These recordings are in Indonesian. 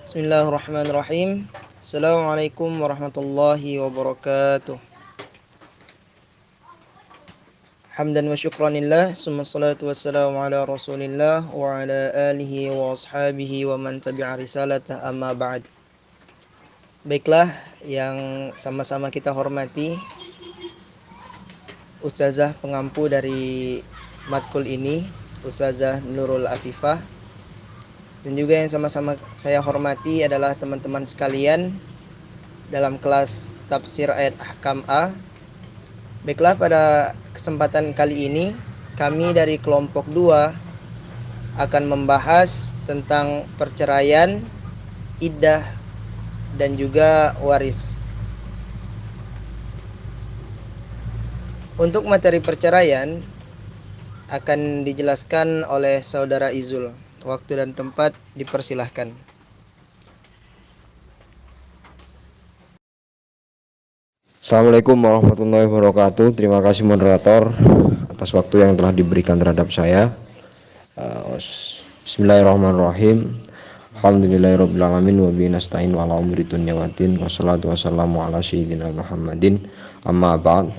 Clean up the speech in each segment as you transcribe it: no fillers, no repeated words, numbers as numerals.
Bismillahirrahmanirrahim. Assalamualaikum warahmatullahi wabarakatuh. Hamdan wa syukranillah, summa salatu wassalamu ala rasulillah wa ala alihi wa ashabihi wa man tabi'a risalatah, amma ba'd. Baiklah, yang sama-sama kita hormati Ustazah pengampu dari matkul ini, Ustazah Nurul Afifah, dan juga yang sama-sama saya hormati adalah teman-teman sekalian dalam kelas tafsir ayat ahkam A. Baiklah, pada kesempatan kali ini kami dari kelompok 2 akan membahas tentang perceraian, iddah, dan juga waris. Untuk materi perceraian akan dijelaskan oleh Saudara Izul. Waktu dan tempat dipersilahkan. Assalamualaikum warahmatullahi wabarakatuh. Terima kasih moderator atas waktu yang telah diberikan terhadap saya. Bismillahirrahmanirrahim. Alhamdulillahirrabbilalamin wa bihi nasta'in wa ala umuri dunya waddin. Wassalatu wassalamu ala sayyidina Muhammadin. Amma ba'd.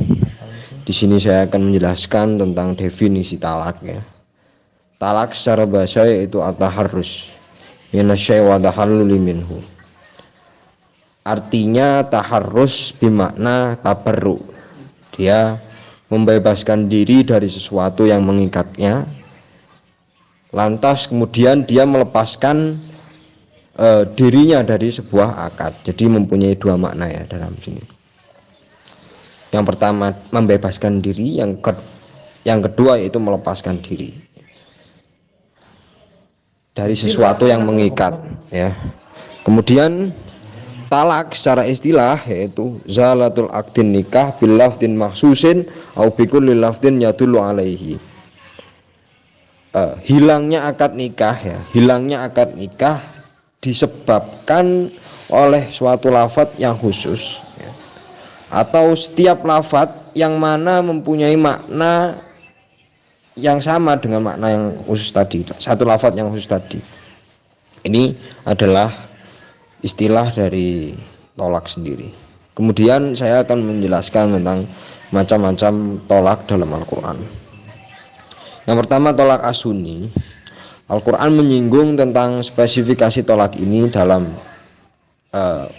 Di sini saya akan menjelaskan tentang definisi talak ya. Talak secara bahasa yaitu at-taharrus minasyai' wa tahalluli minhu. Artinya taharrus bermakna tabarru. Dia membebaskan diri dari sesuatu yang mengikatnya. Lantas kemudian dia melepaskan dirinya dari sebuah akad. Jadi mempunyai dua makna ya dalam sini. Yang pertama membebaskan diri, yang kedua yaitu melepaskan diri dari sesuatu yang mengikat ya. Kemudian talak secara istilah yaitu zalatul aqdin nikah bil lafdin maksusin au bi kulli lafdin yadullu alaihi. Hilangnya akad nikah ya, hilangnya akad nikah disebabkan oleh suatu lafadz yang khusus ya. Atau setiap lafadz yang mana mempunyai makna yang sama dengan makna yang khusus tadi, satu lafadz yang khusus tadi. Ini adalah istilah dari tolak sendiri. Kemudian saya akan menjelaskan tentang macam-macam tolak dalam Al-Quran. Yang pertama tolak as-sunni. Al-Quran menyinggung tentang spesifikasi tolak ini dalam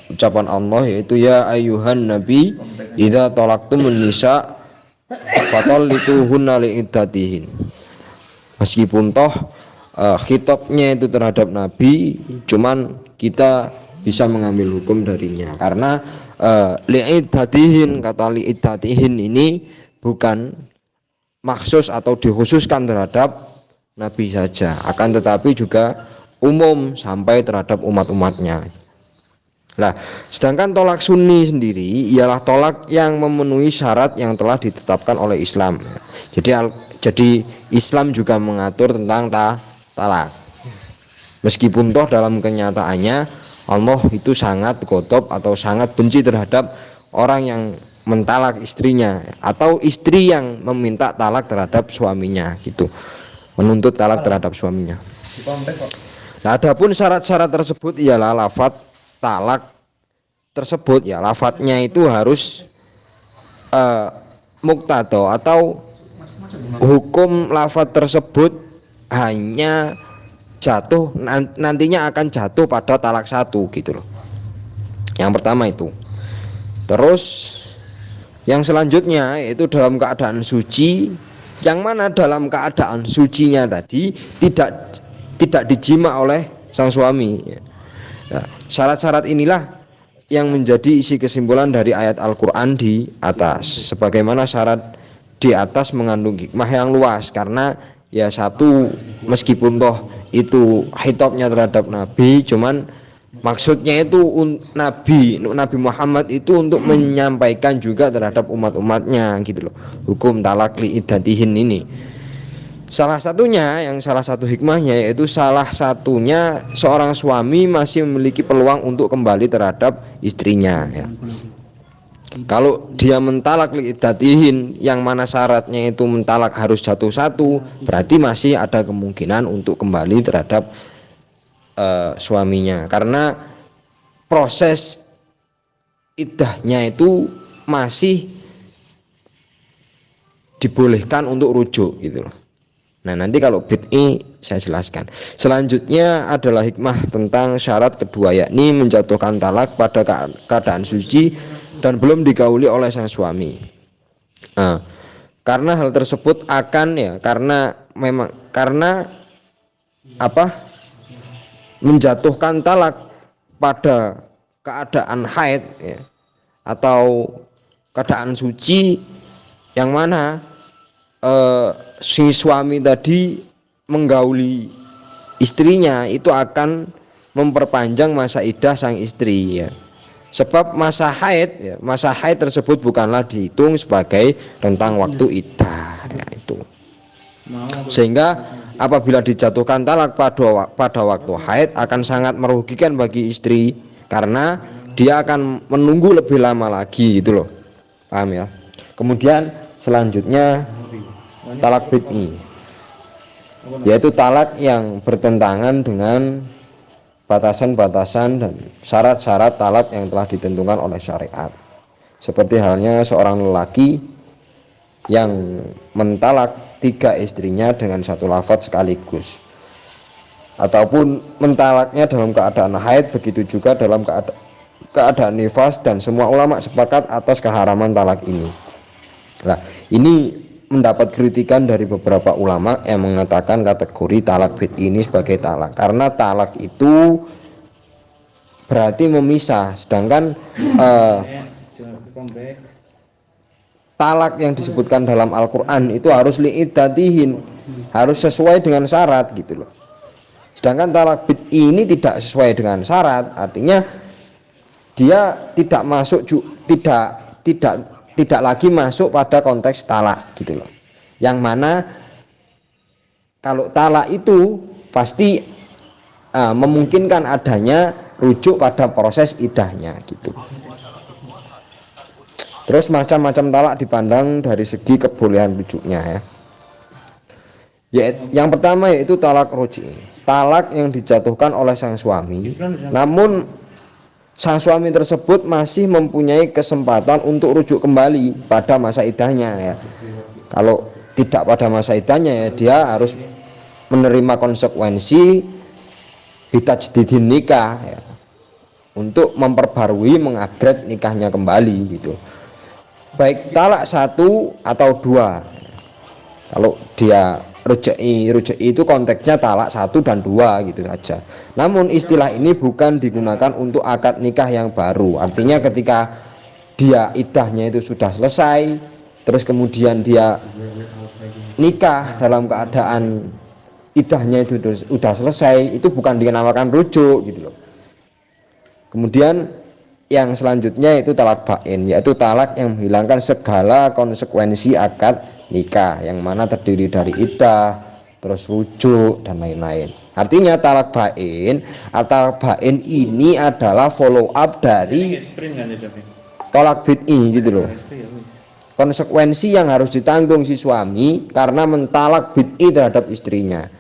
ucapan Allah, yaitu ya ayyuhan nabi idza talaqtumun nisa fatallituhunna liiddatihin. Meskipun toh khitabnya itu terhadap nabi, cuman kita bisa mengambil hukum darinya karena liiddatihin, kata liiddatihin ini bukan maksus atau dikhususkan terhadap nabi saja, akan tetapi juga umum sampai terhadap umat-umatnya. Nah, sedangkan tolak sunni sendiri ialah tolak yang memenuhi syarat yang telah ditetapkan oleh Islam. Jadi Islam juga mengatur tentang talak. Meskipun toh dalam kenyataannya Allah itu sangat ghadab atau sangat benci terhadap orang yang mentalak istrinya atau istri yang meminta talak terhadap suaminya gitu. Menuntut talak terhadap suaminya. Nah, adapun syarat-syarat tersebut ialah lafadz talak tersebut ya, lafadznya itu harus muqtado atau hukum lafadz tersebut hanya jatuh nantinya akan jatuh pada talak satu gitu loh. Yang pertama itu. Terus yang selanjutnya yaitu dalam keadaan suci, yang mana dalam keadaan sucinya tadi tidak dijima oleh sang suami. Nah, syarat-syarat inilah yang menjadi isi kesimpulan dari ayat Al-Quran di atas. Sebagaimana syarat di atas mengandung hikmah yang luas, karena ya satu, meskipun toh itu khitabnya terhadap Nabi, cuman maksudnya itu Nabi Muhammad itu untuk menyampaikan juga terhadap umat-umatnya gitu loh, hukum talak liiddatihin ini. Salah satu hikmahnya yaitu salah satunya seorang suami masih memiliki peluang untuk kembali terhadap istrinya ya. Kalau dia mentalak liiddatihin yang mana syaratnya itu mentalak harus jatuh satu, berarti masih ada kemungkinan untuk kembali terhadap suaminya, karena proses iddahnya itu masih dibolehkan untuk rujuk gitu loh. Nah, nanti kalau bid'i saya jelaskan. Selanjutnya adalah hikmah tentang syarat kedua, yakni menjatuhkan talak pada keadaan suci dan belum digauli oleh sang suami. Nah, karena hal tersebut karena apa? Menjatuhkan talak pada keadaan haid ya, atau keadaan suci yang mana si suami tadi menggauli istrinya itu akan memperpanjang masa iddah sang istri ya. Sebab masa haid tersebut bukanlah dihitung sebagai rentang waktu iddah ya, itu. Sehingga apabila dijatuhkan talak pada waktu haid akan sangat merugikan bagi istri karena dia akan menunggu lebih lama lagi gitu loh. Paham ya? Kemudian selanjutnya talak bid'i, yaitu talak yang bertentangan dengan batasan-batasan dan syarat-syarat talak yang telah ditentukan oleh syariat. Seperti halnya seorang lelaki yang mentalak 3 istrinya dengan satu lafaz sekaligus, ataupun mentalaknya dalam keadaan haid, begitu juga dalam keadaan nifas, dan semua ulama sepakat atas keharaman talak ini. Nah, ini mendapat kritikan dari beberapa ulama yang mengatakan kategori talak bid'i ini sebagai talak karena talak itu berarti memisah, sedangkan talak yang disebutkan dalam Al-Quran itu harus li'iddatihin, harus sesuai dengan syarat gitu loh. Sedangkan talak bid'i ini tidak sesuai dengan syarat, artinya dia tidak masuk tidak lagi masuk pada konteks talak gitu loh. Yang mana kalau talak itu pasti memungkinkan adanya rujuk pada proses iddahnya gitu. Terus macam-macam talak dipandang dari segi kebolehan rujuknya ya. Yang pertama yaitu talak ruj'i, talak yang dijatuhkan oleh sang suami, namun sang suami tersebut masih mempunyai kesempatan untuk rujuk kembali pada masa iddahnya ya. Kalau tidak pada masa iddahnya ya, dia harus menerima konsekuensi bitajdidin nikah ya, untuk memperbarui, mengupgrade nikahnya kembali gitu. Baik talak 1 atau 2. Kalau dia ruj'i itu konteksnya talak 1 dan 2 gitu saja. Namun istilah ini bukan digunakan untuk akad nikah yang baru. Artinya ketika dia iddahnya itu sudah selesai, terus kemudian dia nikah dalam keadaan iddahnya itu sudah selesai, itu bukan dinamakan rujuk gitu loh. Kemudian yang selanjutnya itu talak bain, yaitu talak yang menghilangkan segala konsekuensi akad nikah yang mana terdiri dari iddah, terus rujuk dan lain-lain. Artinya talak bain ini adalah follow up dari talak bid'i gitu loh. Konsekuensi yang harus ditanggung si suami karena mentalak bid'i terhadap istrinya.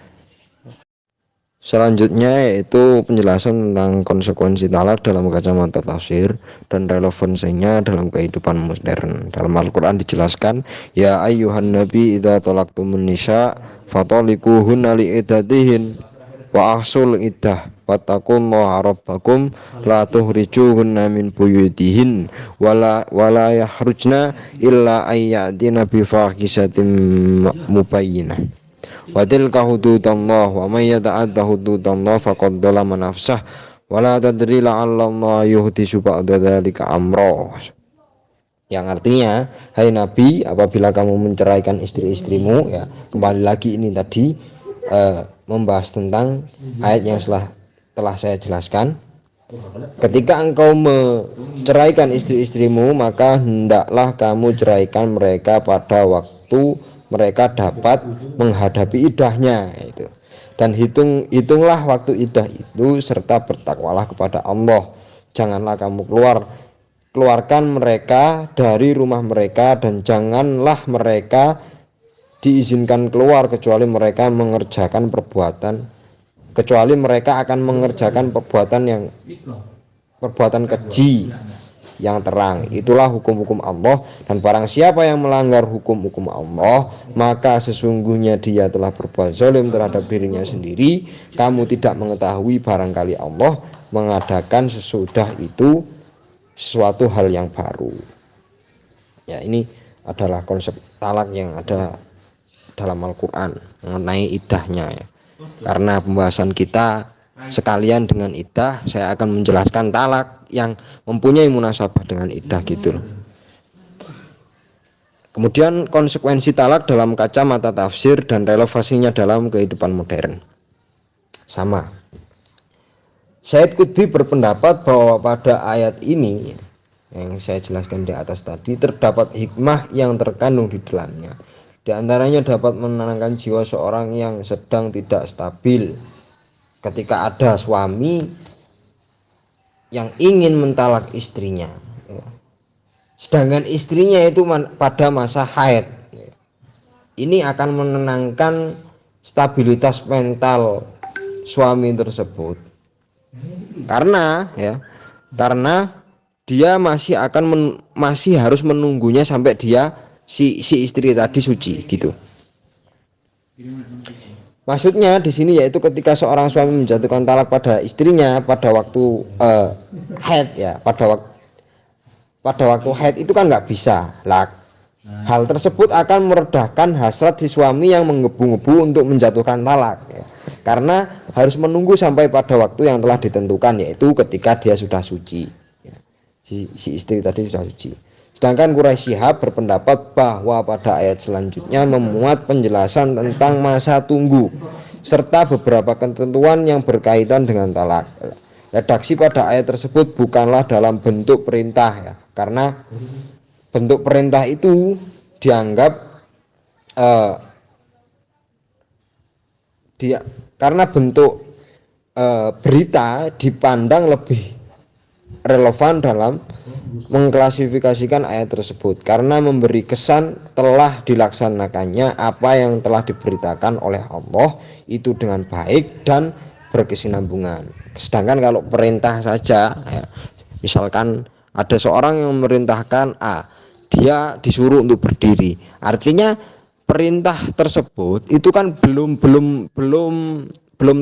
Selanjutnya yaitu penjelasan tentang konsekuensi talak dalam kacamata tafsir dan relevansinya dalam kehidupan modern. Dalam Al-Quran dijelaskan, ya ayyuhan nabi idza talaqtumun nisa fataliquhunna li'iddatihin wa ahsul iddah wattaqullaha rabbakum la tuhrijuhunna min buyutihin wala yahrujna illa ayyatina bi fahishatin mubayyinah. Wa tilka hududallah wa may yata'adda hududallah faqad dzalama nafsah wa la tadri la'allallah yuhdisu ba'da dzalika amra. Yang artinya, hai Nabi, apabila kamu menceraikan istri-istrimu ya, kembali lagi ini tadi membahas tentang ayat yang telah saya jelaskan. Ketika engkau menceraikan istri-istrimu, maka hendaklah kamu ceraikan mereka pada waktu mereka dapat menghadapi iddahnya itu. Dan hitunglah waktu iddah itu serta bertakwalah kepada Allah. Janganlah kamu keluarkan mereka dari rumah mereka, dan janganlah mereka diizinkan keluar kecuali mereka mengerjakan perbuatan kecuali mereka akan mengerjakan perbuatan keji yang terang. Itulah hukum-hukum Allah, dan barang siapa yang melanggar hukum-hukum Allah, maka sesungguhnya dia telah berbuat zalim terhadap dirinya sendiri. Kamu tidak mengetahui barangkali Allah mengadakan sesudah itu suatu hal yang baru. Ya, ini adalah konsep talak yang ada dalam Al-Quran mengenai iddahnya ya. Karena pembahasan kita sekalian dengan iddah, saya akan menjelaskan talak yang mempunyai munasabah dengan iddah gitu loh. Kemudian konsekuensi talak dalam kacamata tafsir dan relevansinya dalam kehidupan modern. Sama. Syed Qutbi berpendapat bahwa pada ayat ini yang saya jelaskan di atas tadi terdapat hikmah yang terkandung di dalamnya. Di antaranya dapat menenangkan jiwa seorang yang sedang tidak stabil. Ketika ada suami yang ingin mentalak istrinya, ya, sedangkan istrinya itu pada masa haid, ya, ini akan menenangkan stabilitas mental suami tersebut, karena dia masih harus menunggunya sampai dia si istri tadi suci gitu. Maksudnya di sini yaitu ketika seorang suami menjatuhkan talak pada istrinya pada waktu haid ya, pada waktu haid itu kan nggak bisa lah. Hal tersebut akan meredahkan hasrat si suami yang menggebu-gebu untuk menjatuhkan talak ya. Karena harus menunggu sampai pada waktu yang telah ditentukan, yaitu ketika dia sudah suci ya. Si istri tadi sudah suci. Sedangkan Quraisy Shihab berpendapat bahwa pada ayat selanjutnya memuat penjelasan tentang masa tunggu serta beberapa ketentuan yang berkaitan dengan talak. Redaksi pada ayat tersebut bukanlah dalam bentuk perintah ya, karena bentuk perintah itu dianggap karena bentuk berita dipandang lebih relevan dalam mengklasifikasikan ayat tersebut karena memberi kesan telah dilaksanakannya apa yang telah diberitakan oleh Allah itu dengan baik dan berkesinambungan. Sedangkan kalau perintah saja ya, misalkan ada seorang yang memerintahkan A, dia disuruh untuk berdiri, artinya perintah tersebut itu kan belum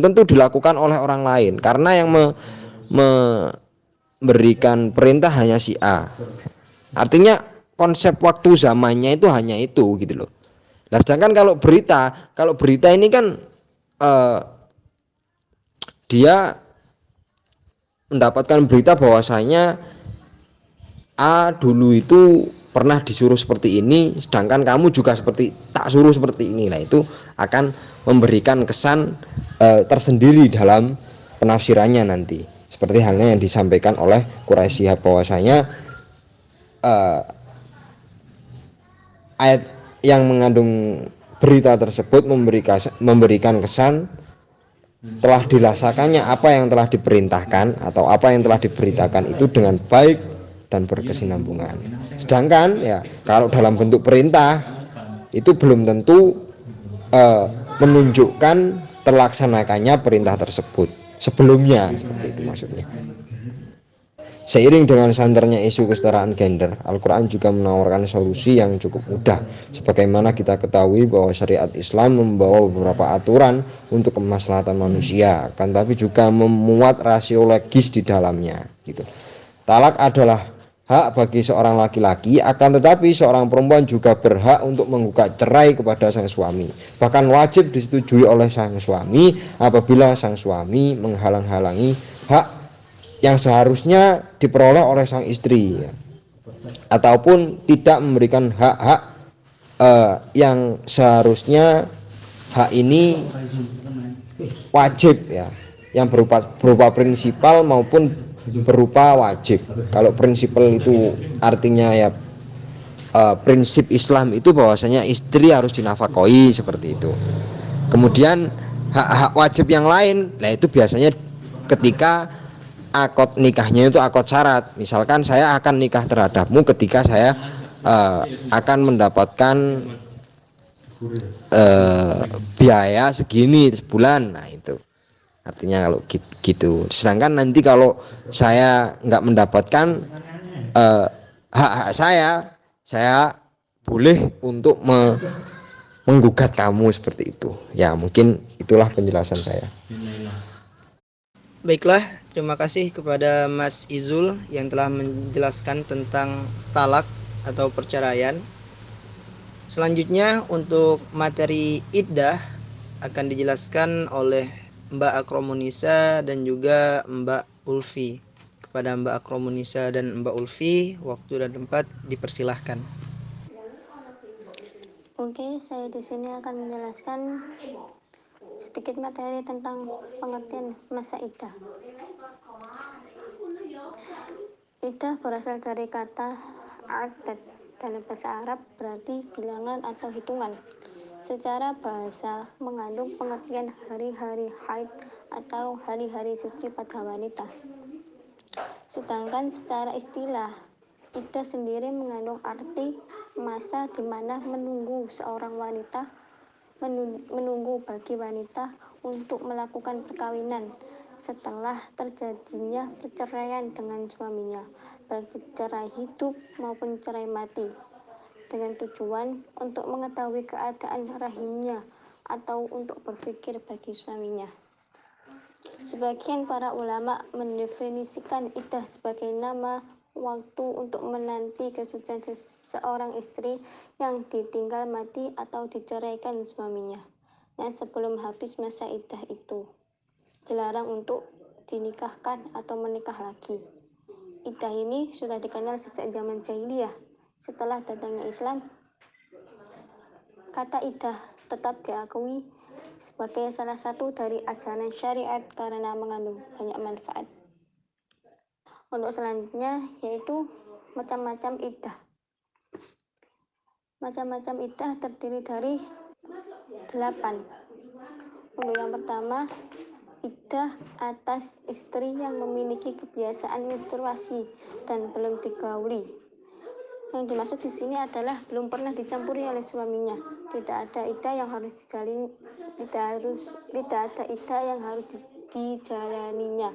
tentu dilakukan oleh orang lain, karena yang memberikan perintah hanya si A. Artinya konsep waktu zamannya itu hanya itu gitu loh. Nah, sedangkan kalau berita ini kan dia mendapatkan berita bahwasanya A dulu itu pernah disuruh seperti ini, sedangkan kamu juga tak suruh seperti ini. Nah, itu akan memberikan kesan tersendiri dalam penafsirannya nanti. Seperti halnya yang disampaikan oleh Quraisy Shihab bahwasanya ayat yang mengandung berita tersebut memberikan kesan telah dilaksanakannya apa yang telah diperintahkan atau apa yang telah diberitakan itu dengan baik dan berkesinambungan. Sedangkan ya kalau dalam bentuk perintah itu belum tentu menunjukkan terlaksanakannya perintah tersebut sebelumnya, seperti itu maksudnya. Seiring dengan santernya isu kesetaraan gender, Al-Quran juga menawarkan solusi yang cukup mudah. Sebagaimana kita ketahui bahwa syariat Islam membawa beberapa aturan untuk kemaslahatan manusia, kan tapi juga memuat rasio logis di dalamnya. Gitu. Talak adalah hak bagi seorang laki-laki, akan tetapi seorang perempuan juga berhak untuk menggugat cerai kepada sang suami. Bahkan wajib disetujui oleh sang suami apabila sang suami menghalang-halangi hak yang seharusnya diperoleh oleh sang istri ya, ataupun tidak memberikan hak-hak yang seharusnya hak ini wajib ya, yang berupa prinsipal maupun berupa wajib. Kalau prinsipal itu artinya ya prinsip Islam itu bahwasanya istri harus dinafkahi seperti itu. Kemudian hak-hak wajib yang lain, nah itu biasanya ketika akad nikahnya itu akad syarat. Misalkan saya akan nikah terhadapmu ketika saya akan mendapatkan biaya segini sebulan. Nah Artinya kalau gitu. Sedangkan nanti kalau saya nggak mendapatkan hak-hak saya boleh untuk menggugat kamu seperti itu. Ya mungkin itulah penjelasan saya. Baiklah, terima kasih kepada Mas Izul yang telah menjelaskan tentang talak atau perceraian. Selanjutnya untuk materi iddah akan dijelaskan oleh Mbak Akromunisa dan juga Mbak Ulfi. Kepada Mbak Akromunisa dan Mbak Ulfi, waktu dan tempat dipersilahkan. Oke, saya di sini akan menjelaskan sedikit materi tentang pengertian masa iddah. Iddah berasal dari kata adat dalam bahasa Arab berarti bilangan atau hitungan. Secara bahasa mengandung pengertian hari-hari haid atau hari-hari suci pada wanita. Sedangkan secara istilah, iddah sendiri mengandung arti masa di mana menunggu seorang wanita menunggu bagi wanita untuk melakukan perkawinan setelah terjadinya perceraian dengan suaminya, baik cerai hidup maupun cerai mati, dengan tujuan untuk mengetahui keadaan rahimnya atau untuk berpikir bagi suaminya. Sebagian para ulama mendefinisikan iddah sebagai nama waktu untuk menanti kesucian seorang istri yang ditinggal mati atau diceraikan suaminya. Nah, sebelum habis masa iddah itu, dilarang untuk dinikahkan atau menikah lagi. Iddah ini sudah dikenal sejak zaman jahiliyah. Setelah datangnya Islam, kata iddah tetap diakui sebagai salah satu dari ajaran syariat karena mengandung banyak manfaat. Untuk selanjutnya yaitu macam-macam iddah. Macam-macam iddah terdiri dari 8. Untuk yang pertama, iddah atas istri yang memiliki kebiasaan menstruasi dan belum digauli. Yang dimaksud di sini adalah belum pernah dicampuri oleh suaminya. Tidak ada iddah yang harus dijalani, tidak ada iddah yang harus dijalaninya.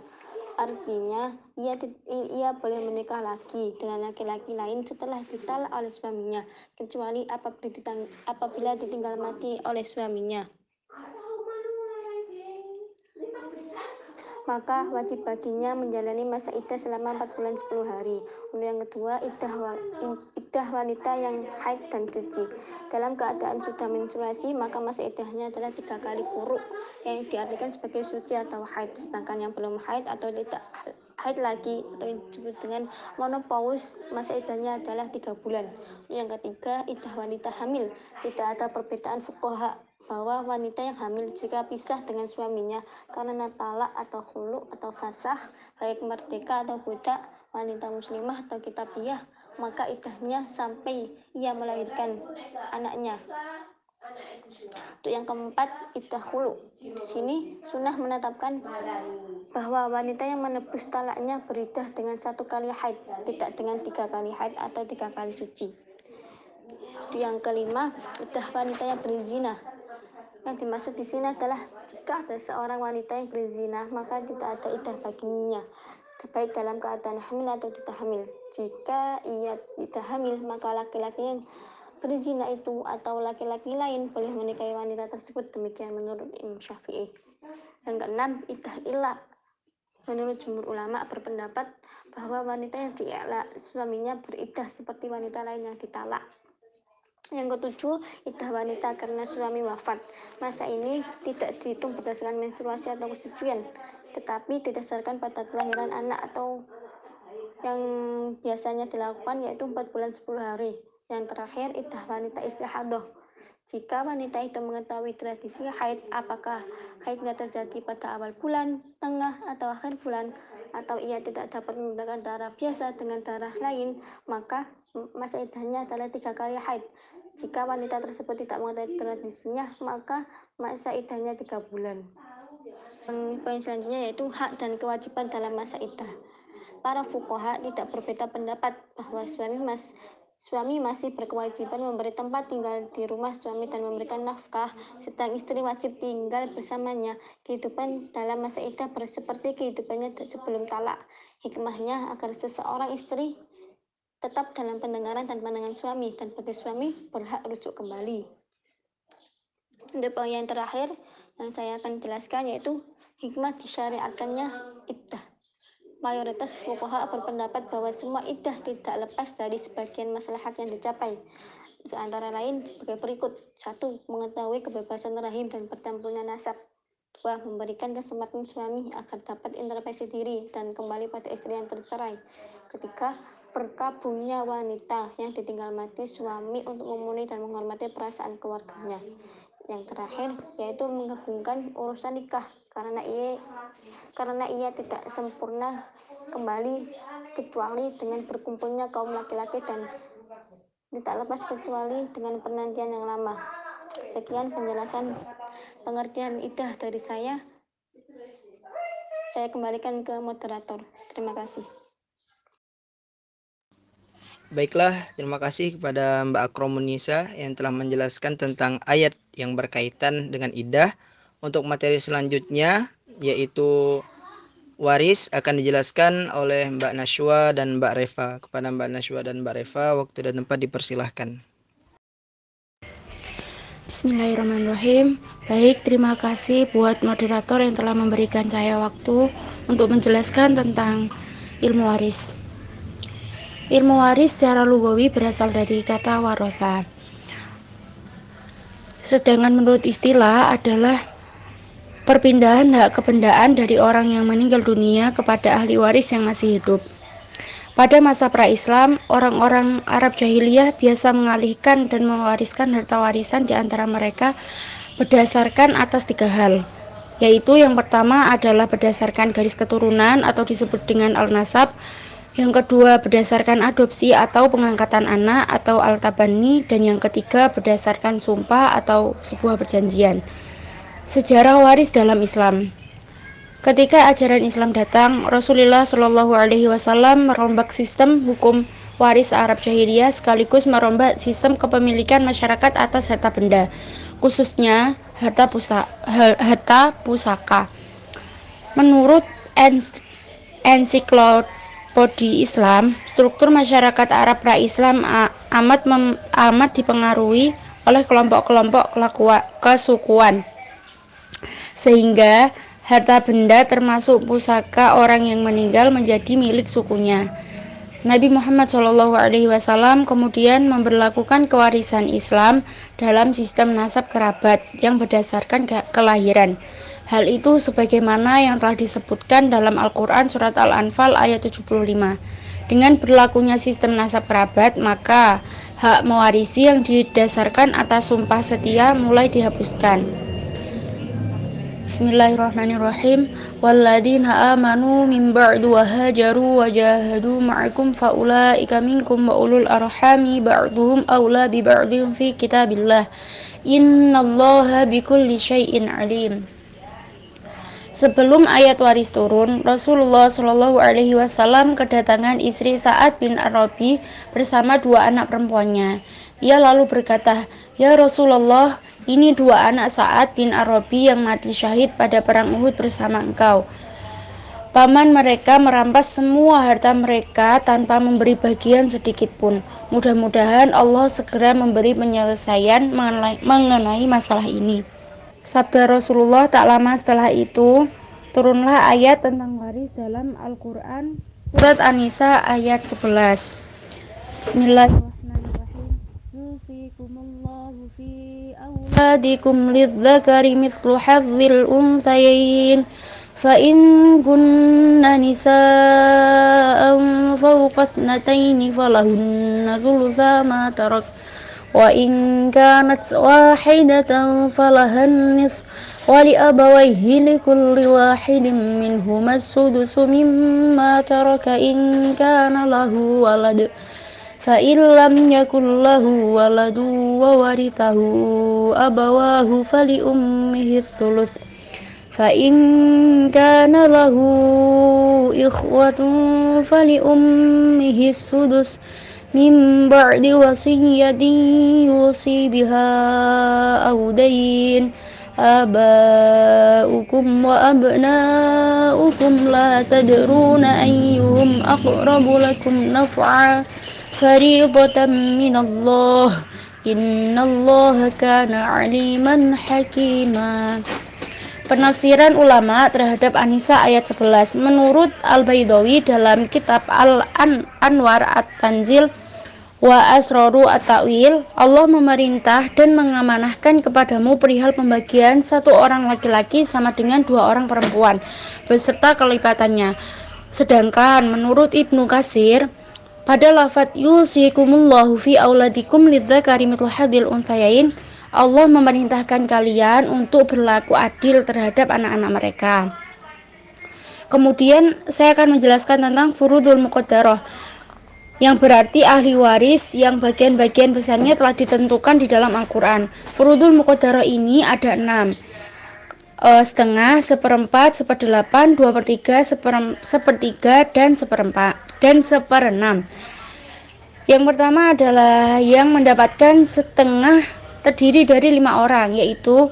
Artinya, ia boleh menikah lagi dengan laki-laki lain setelah ditalak oleh suaminya, kecuali apabila ditinggal mati oleh suaminya. Maka wajib baginya menjalani masa iddah selama 4 bulan 10 hari. Untuk yang kedua, iddah wanita yang haid dan suci. Dalam keadaan sudah menstruasi, maka masa iddahnya adalah 3 kali quru yang diartikan sebagai suci atau haid. Sedangkan yang belum haid atau tidak haid lagi atau yang disebut dengan menopause, masa iddahnya adalah 3 bulan. Untuk yang ketiga, iddah wanita hamil. Tidak ada perbedaan fuqaha bahwa wanita yang hamil jika pisah dengan suaminya karena talak atau khulu atau fasah, baik merdeka atau budak, wanita muslimah atau kitabiyah, maka iddahnya sampai ia melahirkan anaknya. Untuk yang keempat, iddah khulu. Di sini sunnah menetapkan bahwa wanita yang menebus talaknya beriddah dengan 1 kali haid, tidak dengan 3 kali haid atau 3 kali suci. Untuk yang kelima, iddah wanita yang berzina. Yang dimaksud di sini adalah jika ada seorang wanita yang berzina, maka tidak ada iddah baginya, baik dalam keadaan hamil atau tidak hamil. Jika ia tidak hamil, maka laki-laki yang berzina itu atau laki-laki lain boleh menikahi wanita tersebut. Demikian menurut Imam Syafi'i. Yang keenam, iddah ilah. Menurut jumhur ulama berpendapat bahwa wanita yang diilah suaminya beriddah seperti wanita lain yang ditalak. Yang ketujuh, iddah wanita karena suami wafat. Masa ini tidak dihitung berdasarkan menstruasi atau kesucian, tetapi didasarkan pada kelahiran anak atau yang biasanya dilakukan yaitu 4 bulan 10 hari. Yang terakhir, iddah wanita istihadah. Jika wanita itu mengetahui tradisi haid, apakah haidnya terjadi pada awal bulan, tengah, atau akhir bulan, atau ia tidak dapat menggunakan darah biasa dengan darah lain, maka masa iddahnya adalah 3 kali haid. Jika wanita tersebut tidak mengetahui tradisinya, maka masa iddahnya 3 bulan. Poin selanjutnya yaitu hak dan kewajiban dalam masa iddah. Para fuqaha tidak berbeda pendapat bahwa Suami masih berkewajiban memberi tempat tinggal di rumah suami dan memberikan nafkah, sedang istri wajib tinggal bersamanya. Kehidupan dalam masa iddah seperti kehidupannya sebelum talak. Hikmahnya agar seseorang istri tetap dalam pendengaran dan pandangan suami, dan bagi suami berhak rujuk kembali. Untuk poin yang terakhir yang saya akan jelaskan yaitu hikmah disyariatkannya iddah. Mayoritas fuqaha berpendapat bahwa semua iddah tidak lepas dari sebagian maslahat yang dicapai. Di antara lain sebagai berikut. 1. Mengetahui kebebasan rahim dan bercampurnya nasab. 2. Memberikan kesempatan suami agar dapat introspeksi diri dan kembali pada istri yang tercerai. 3. Berkabungnya wanita yang ditinggal mati suami untuk memenuhi dan menghormati perasaan keluarganya. Yang terakhir yaitu menggabungkan urusan nikah karena ia tidak sempurna kembali kecuali dengan berkumpulnya kaum laki-laki dan tidak lepas kecuali dengan penantian yang lama. Sekian penjelasan pengertian iddah dari saya. Saya kembalikan ke moderator. Terima kasih. Baiklah, terima kasih kepada Mbak Akromunisa yang telah menjelaskan tentang ayat yang berkaitan dengan iddah. Untuk materi selanjutnya yaitu waris akan dijelaskan oleh Mbak Nashwa dan Mbak Reva. Kepada Mbak Nashwa dan Mbak Reva, waktu dan tempat dipersilahkan. Bismillahirrahmanirrahim. Baik, terima kasih buat moderator yang telah memberikan saya waktu untuk menjelaskan tentang ilmu waris. Ilmu waris secara lugawi berasal dari kata warotha. Sedangkan menurut istilah adalah perpindahan hak kebendaan dari orang yang meninggal dunia kepada ahli waris yang masih hidup. Pada masa pra-Islam, orang-orang Arab jahiliyah biasa mengalihkan dan mewariskan harta warisan di antara mereka berdasarkan atas 3 hal, yaitu yang pertama adalah berdasarkan garis keturunan atau disebut dengan al-nasab, yang kedua berdasarkan adopsi atau pengangkatan anak atau al-tabani, dan yang ketiga berdasarkan sumpah atau sebuah perjanjian. Sejarah waris dalam Islam. Ketika ajaran Islam datang, Rasulullah Shallallahu Alaihi Wasallam merombak sistem hukum waris Arab jahiliyah sekaligus merombak sistem kepemilikan masyarakat atas harta benda, khususnya harta pusaka. Menurut ensiklopedi Islam, struktur masyarakat Arab pra-Islam amat dipengaruhi oleh kelompok-kelompok kesukuan, sehingga harta benda termasuk pusaka orang yang meninggal menjadi milik sukunya. Nabi Muhammad SAW kemudian memberlakukan kewarisan Islam dalam sistem nasab kerabat yang berdasarkan kelahiran. Hal itu sebagaimana yang telah disebutkan dalam Al-Quran surat Al-Anfal ayat 75. Dengan berlakunya sistem nasab kerabat, maka hak mewarisi yang didasarkan atas sumpah setia mulai dihapuskan. Bismillahirrahmanirrahim. Walladzina amanu min ba'du wa hajaru wa jahadu ma'akum faulaika minkum wa ulul arhami ba'duhum awla bi ba'din fi kitabillah. Innallaha bikulli syai'in alim. Sebelum ayat waris turun, Rasulullah Shallallahu Alaihi Wasallam kedatangan istri Sa'ad bin Ar-Rabi bersama 2 anak perempuannya. Ia lalu berkata, "Ya Rasulullah, ini 2 anak Sa'ad bin Ar-Rabi yang mati syahid pada perang Uhud bersama engkau. Paman mereka merampas semua harta mereka tanpa memberi bagian sedikit pun. Mudah-mudahan Allah segera memberi penyelesaian mengenai masalah ini." Sabda Rasulullah. Tak lama setelah itu turunlah ayat tentang waris dalam Al-Quran surat An-Nisa ayat 11. Bismillahirrahmanirrahim. Yusikumullahu fi awladikum lidzakari mithlu hadzil unthayain fa in kunna nisaan fawqa ithnataini falahunna thulutha ma tarak wa in kanat wahidatan falahan nisf wa li abawayhi likulli wahidin minhuma as-sudusu mimma taraka in kana lahu walad fa in lam yakul lahu waladu wa warithahu abawahu fali ummihi thuluth fa in kana lahu ikhwatun fali ummihi sudus min ba'di wasiyatin yusi biha aw dayn aba'ukum wa abna'ukum la tadruna ayyuhum aqrabu lakum naf'a fariidatan minallah innallaha kana aliman hakima. Penafsiran ulama terhadap An-Nisa ayat 11. Menurut Al-Baidawi dalam kitab Al-Anwar At-Tanzil wa Asroru At-Ta'wil, Allah memerintah dan mengamanahkan kepadamu perihal pembagian satu orang laki-laki sama dengan dua orang perempuan beserta kelipatannya. Sedangkan menurut Ibnu Katsir, pada lafadz yusikumullahu fi auladikum lidzakari mithlu hadzal unthayain, Allah memerintahkan kalian untuk berlaku adil terhadap anak-anak mereka. Kemudian saya akan menjelaskan tentang furudul muqaddarah, yang berarti ahli waris yang bagian-bagian besarnya telah ditentukan di dalam Al-Quran. Furudul muqaddarah ini ada 6. Setengah, seperempat, seperdelapan, 2/3, sepertiga, dan seperenam. Yang pertama adalah yang mendapatkan setengah terdiri dari 5 orang, yaitu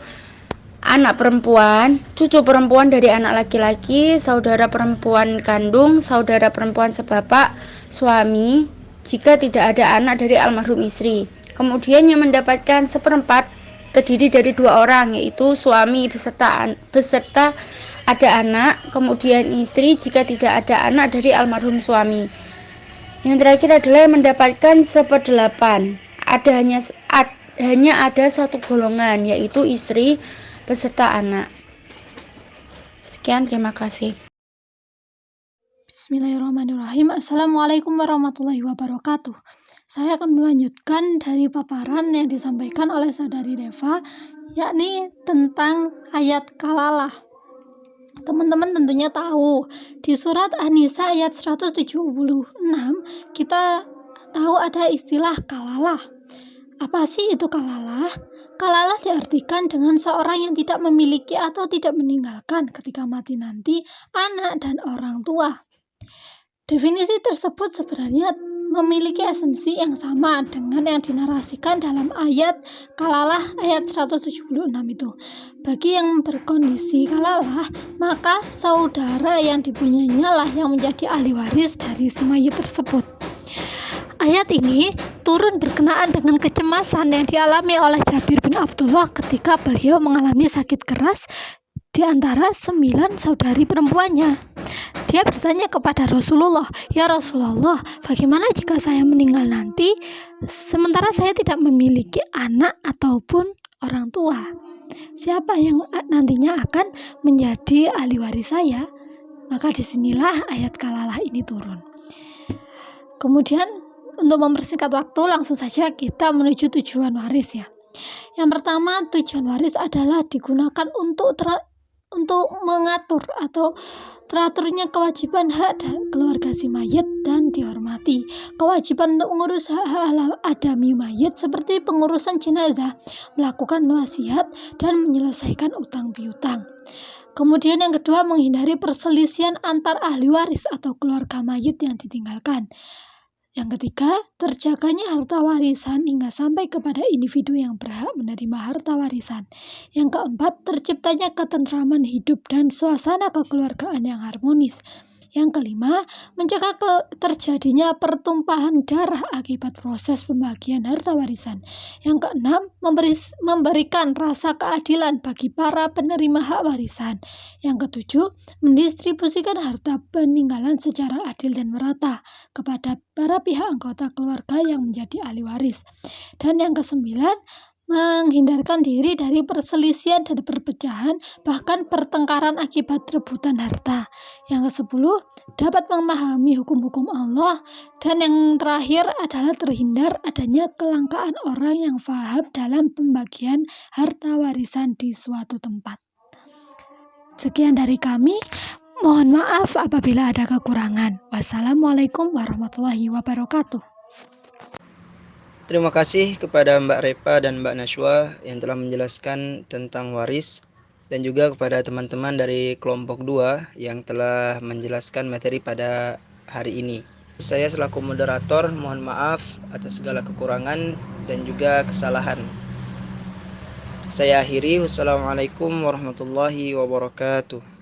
anak perempuan, cucu perempuan dari anak laki-laki, saudara perempuan kandung, saudara perempuan sebapak, suami, jika tidak ada anak dari almarhum istri. Kemudian yang mendapatkan seperempat terdiri dari 2 orang, yaitu suami beserta ada anak, kemudian istri jika tidak ada anak dari almarhum suami. Yang terakhir adalah yang mendapatkan 1/8. Hanya ada satu golongan, yaitu istri beserta anak. Sekian, terima kasih. Bismillahirrahmanirrahim. Assalamualaikum warahmatullahi wabarakatuh. Saya akan melanjutkan dari paparan yang disampaikan oleh saudari Deva, yakni tentang ayat kalalah. Teman-teman tentunya tahu, di surat An-Nisa ayat 176 kita tahu ada istilah kalalah. Apa sih itu kalalah? Kalalah diartikan dengan seorang yang tidak memiliki atau tidak meninggalkan ketika mati nanti anak dan orang tua. Definisi tersebut sebenarnya memiliki esensi yang sama dengan yang dinarasikan dalam ayat kalalah ayat 176 itu. Bagi yang berkondisi kalalah, maka saudara yang dipunyainya lah yang menjadi ahli waris dari si mayit tersebut. Ayat ini turun berkenaan dengan kecemasan yang dialami oleh Jabir bin Abdullah ketika beliau mengalami sakit keras di antara 9 saudari perempuannya. Dia bertanya kepada Rasulullah, "Ya Rasulullah, bagaimana jika saya meninggal nanti sementara saya tidak memiliki anak ataupun orang tua? Siapa yang nantinya akan menjadi ahli waris saya?" Maka disinilah ayat kalalah ini turun. Kemudian untuk mempersingkat waktu, langsung saja kita menuju tujuan waris ya. Yang pertama, tujuan waris adalah digunakan untuk mengatur atau teraturnya kewajiban hak keluarga si mayit dan dihormati. Kewajiban untuk mengurus hak-hak adami mayit seperti pengurusan jenazah, melakukan wasiat, dan menyelesaikan utang piutang. Kemudian yang kedua, menghindari perselisihan antar ahli waris atau keluarga mayit yang ditinggalkan. Yang ketiga, terjaganya harta warisan hingga sampai kepada individu yang berhak menerima harta warisan. Yang keempat, terciptanya ketentraman hidup dan suasana kekeluargaan yang harmonis. Yang kelima, mencegah terjadinya pertumpahan darah akibat proses pembagian harta warisan. Yang keenam, memberikan rasa keadilan bagi para penerima hak warisan. Yang ketujuh, mendistribusikan harta peninggalan secara adil dan merata kepada para pihak anggota keluarga yang menjadi ahli waris. Dan yang kesembilan, menghindarkan diri dari perselisihan dan perpecahan, bahkan pertengkaran akibat rebutan harta. Yang kesepuluh, dapat memahami hukum-hukum Allah. Dan yang terakhir adalah terhindar adanya kelangkaan orang yang faham dalam pembagian harta warisan di suatu tempat. Sekian dari kami. Mohon maaf apabila ada kekurangan. Wassalamualaikum warahmatullahi wabarakatuh. Terima kasih kepada Mbak Repa dan Mbak Nashwa yang telah menjelaskan tentang waris, dan juga kepada teman-teman dari kelompok 2 yang telah menjelaskan materi pada hari ini. Saya selaku moderator mohon maaf atas segala kekurangan dan juga kesalahan. Saya akhiri. Wassalamualaikum warahmatullahi wabarakatuh.